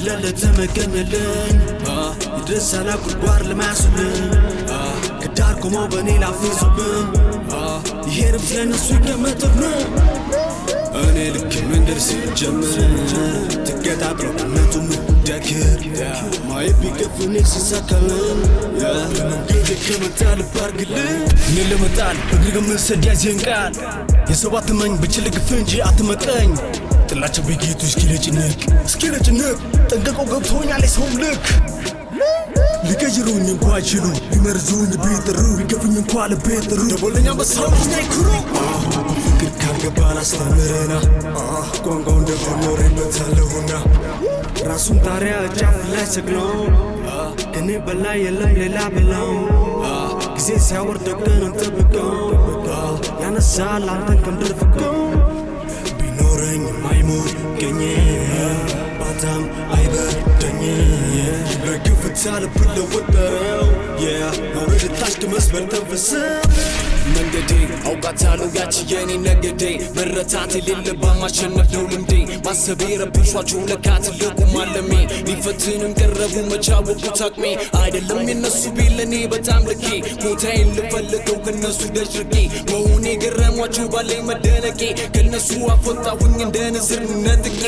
ለለተመገነልን ይድረሳል ጉድጓድ ለማያስልን ከዳር ቆመው በኔ ላፌዙብን ይሄንም ስለነሱ ይገመጥብ ነው እኔ ልክ መንደር ሲጀምር ተገጣጥለው እነቱም ደክር ማየት ቢገፍኔ ሲሳካልን መንገድ ከመጣል ባርግልን እኔ ለመጣል እግር ገመሰድ ያዜን ቃል የሰው አትመኝ ብችል ግፍ እንጂ አትመቀኝ ጥላቸው በጌቱ እስኪለጭንቅ ጠንቀቀው ገብቶኛል የሰውም ልክ ሊቀይሩኝ እንኳ አይችሉ ሊመርዙኝ ቤጥሩ ሊገፉኝ እንኳ ለቤጥሩ ደቦለኛ በሰዎች ላይ ኩሩ ፍቅር ካልገባን አስተምረና ቋንቋው እንደሆነ ሬበታለሁና ራሱን ጣሪያ ጫፍ ላይ ሰቅሎ ከኔ በላይ የለም ሌላ ብለው ጊዜ ሲያወርድ ደግነን እንጠብቀው ያነሳል አንተን ከምድር ፍቀው ቢኖረኝ የማይሞት ገኘ ባታም አይበርደኝ ለግፍታ ልብን ለወጠረው መውረድ ታች ድመስበል ተንፍስም መንገዴ አውቃታለሁ ያቺ የኔ ነገዴ መረታት የሌለባ ማሸነፍ ነው ልምዴ ማሰቤ ረብሿቸው ለካ ትልቁ ማለሜ ሊፈትኑን ቀረቡ መቻወቁት አቅሜ አይደለም የነሱ ቤት ለኔ በጣም ልኬ ቦታዬን ልፈልገው ከነሱ ደጅርቄ መሆኔ ገረሟቸው ባለኝ መደነቄ ከነሱ አፈጣሁኝ እንደ ንስር ነጥቄ